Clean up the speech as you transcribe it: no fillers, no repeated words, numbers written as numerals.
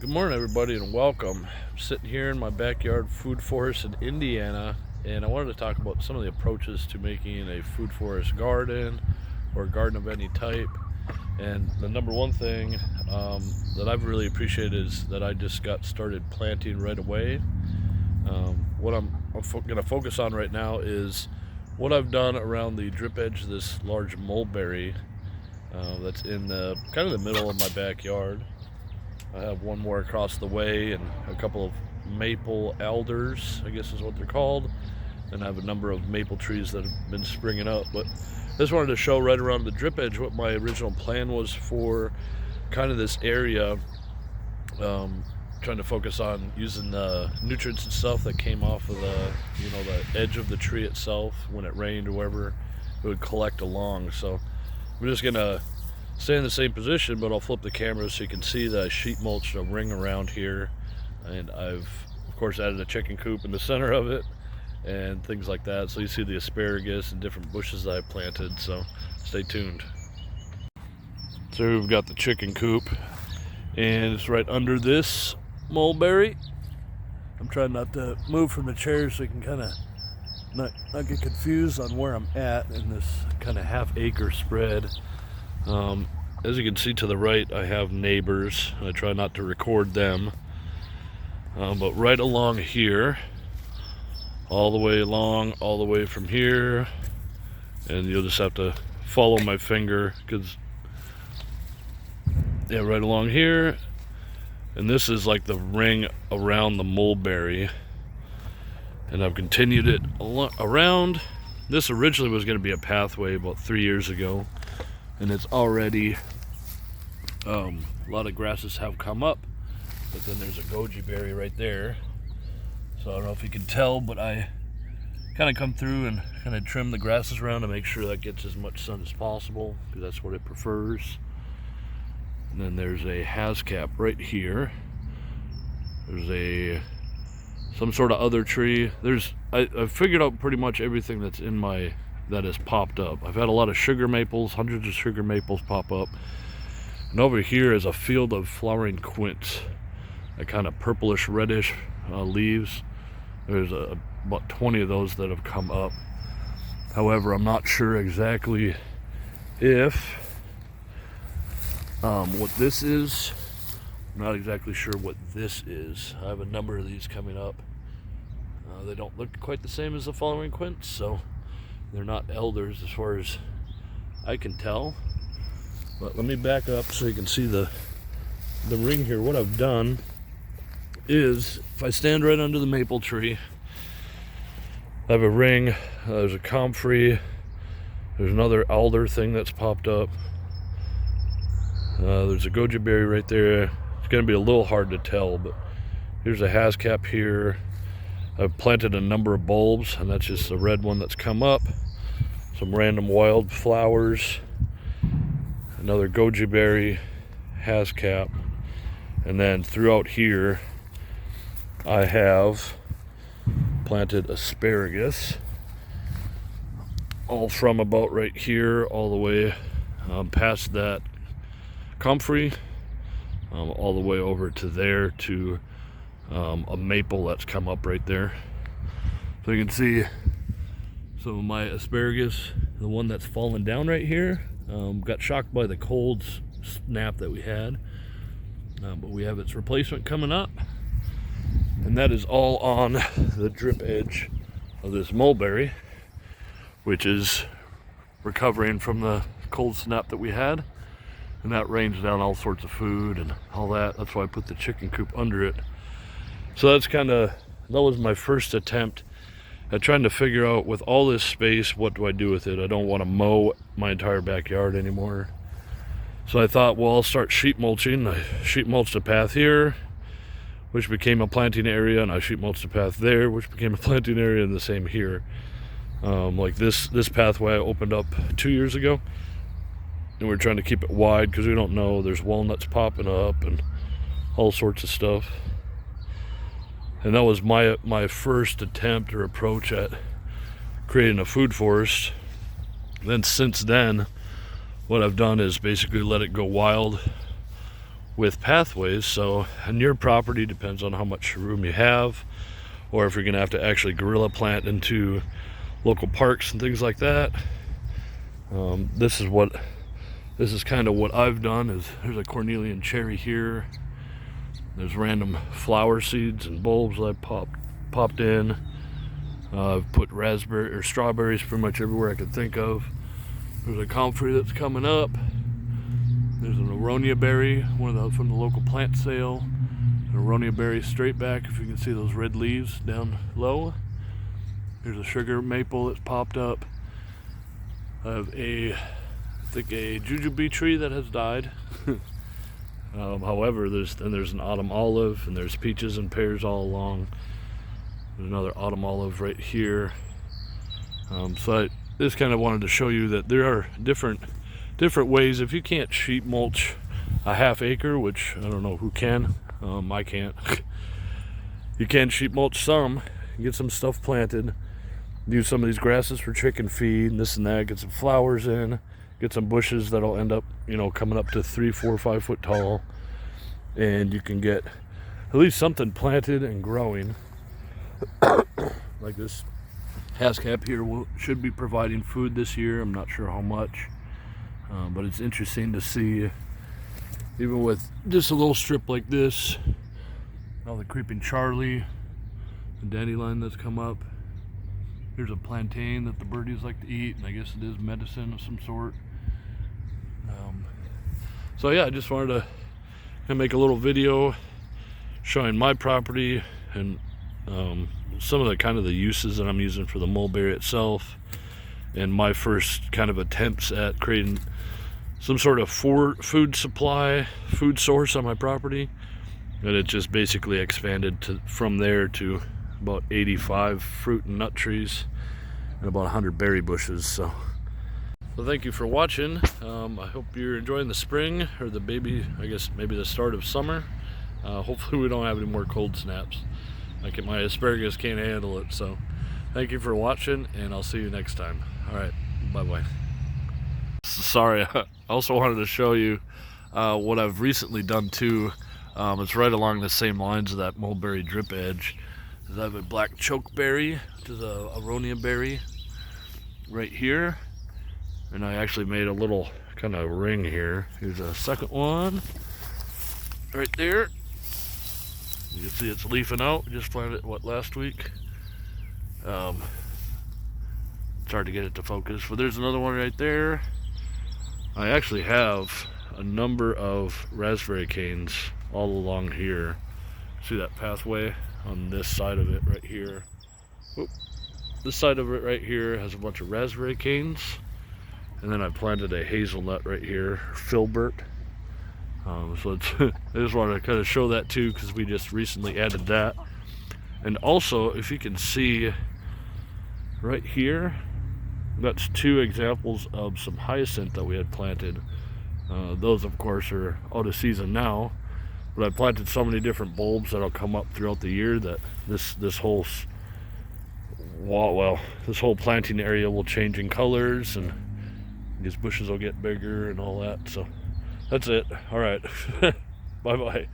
Good morning, everybody, and welcome. I'm sitting here in my backyard food forest in Indiana, and I wanted to talk about some of the approaches to making a food forest garden or a garden of any type. And the number one thing that I've really appreciated is that I just got started planting right away. What I'm going to focus on right now is what I've done around the drip edge of this large mulberry that's in the kind of the middle of my backyard. I have one more across the way and a couple of maple alders, I guess is what they're called. And I have a number of maple trees that have been springing up. But I just wanted to show right around the drip edge what my original plan was for kind of this area. Trying to focus on using the nutrients and stuff that came off of the edge of the tree itself. When it rained or wherever, it would collect along. So we're just gonna stay in the same position, but I'll flip the camera so you can see that I sheet mulched a ring around here, and I've of course added a chicken coop in the center of it and things like that. So you see the asparagus and different bushes that I planted, so stay tuned. So we've got the chicken coop, and it's right under this mulberry. I'm trying not to move from the chair so you can kind of not get confused on where I'm at in this kind of half-acre spread. As you can see to the right, I have neighbors. I try not to record them, but right along here, all the way along, all the way from here, and you'll just have to follow my finger, because right along here, and this is like the ring around the mulberry, and I've continued it around. This originally was going to be a pathway about 3 years ago, and it's already a lot of grasses have come up, but then there's a goji berry right there. So I don't know if you can tell, but I kind of come through and kind of trim the grasses around to make sure that gets as much sun as possible, because that's what it prefers. And then there's a hascap right here. There's some sort of other tree. I figured out pretty much everything that's in that has popped up. I've had a lot of sugar maples, hundreds of sugar maples pop up. And over here is a field of flowering quince, a kind of purplish reddish leaves. There's about 20 of those that have come up. However, I'm not sure exactly if what this is. I'm not exactly sure what this is. I have a number of these coming up. They don't look quite the same as the flowering quince, so they're not elders as far as I can tell. But let me back up so you can see the ring here. What I've done is, if I stand right under the maple tree, I have a ring. There's a comfrey. There's another alder thing that's popped up. There's a goji berry right there. It's going to be a little hard to tell, but here's a hascap here. I've planted a number of bulbs, and that's just the red one that's come up. Some random wild flowers, another goji berry, hascap, and then throughout here I have planted asparagus, all from about right here all the way past that comfrey, all the way over to there to a maple that's come up right there. So you can see some of my asparagus. The one that's fallen down right here got shocked by the cold snap that we had, but we have its replacement coming up, and that is all on the drip edge of this mulberry, which is recovering from the cold snap that we had, and that rains down all sorts of food and all that. That's why I put the chicken coop under it. So that was my first attempt at trying to figure out, with all this space, what do I do with it? I don't want to mow my entire backyard anymore. So I thought, well, I'll start sheet mulching. I sheet mulched a path here, which became a planting area, and I sheet mulched a path there, which became a planting area, and the same here. Like this pathway I opened up 2 years ago, and we're trying to keep it wide because we don't know. There's walnuts popping up and all sorts of stuff. And that was my first attempt or approach at creating a food forest. Then since then, what I've done is basically let it go wild with pathways. So on your property, depends on how much room you have, or if you're gonna have to actually guerrilla plant into local parks and things like that. This is kind of what I've done. Is there's a Cornelian cherry here. There's random flower seeds and bulbs that I popped in. I've put raspberry or strawberries pretty much everywhere I could think of. There's a comfrey that's coming up. There's an aronia berry, from the local plant sale. An aronia berry straight back, if you can see those red leaves down low. There's a sugar maple that's popped up. I have I think a jujube tree that has died. However, there's an autumn olive, and there's peaches and pears all along. There's another autumn olive right here. So I just kind of wanted to show you that there are different ways. If you can't sheet mulch a half acre, which I don't know who can, I can't. You can sheet mulch some, get some stuff planted, use some of these grasses for chicken feed and this and that, get some flowers in, get some bushes that'll end up, coming up to 3, 4, 5 foot tall, and you can get at least something planted and growing. Like this hascap here should be providing food this year. I'm not sure how much, but it's interesting to see, even with just a little strip like this, all the creeping Charlie, the dandelion that's come up. There's a plantain that the birdies like to eat, and I guess it is medicine of some sort. So yeah, I just wanted to make a little video showing my property and some of the uses that I'm using for the mulberry itself, and my first kind of attempts at creating some sort of food source on my property. And it just basically expanded from there to about 85 fruit and nut trees and about 100 berry bushes. So thank you for watching. I hope you're enjoying the spring, or maybe the start of summer. Hopefully we don't have any more cold snaps. My asparagus can't handle it. So thank you for watching, and I'll see you next time. All right, bye-bye. Sorry, I also wanted to show you what I've recently done too. It's right along the same lines of that mulberry drip edge. I have a black chokeberry, which is a aronia berry, right here. And I actually made a little kind of ring here. Here's a second one, right there. You can see it's leafing out. Just planted it, last week? It's hard to get it to focus, but there's another one right there. I actually have a number of raspberry canes all along here. See that pathway on this side of it right here? Oop. This side of it right here has a bunch of raspberry canes, and then I planted a hazelnut right here, filbert. So I just wanted to kind of show that too, because we just recently added that. And also, if you can see right here, that's 2 examples of some hyacinth that we had planted. Those of course are out of season now, but I planted so many different bulbs that'll come up throughout the year that this whole planting area will change in colors, and these bushes will get bigger and all that. So that's it. All right. Bye bye.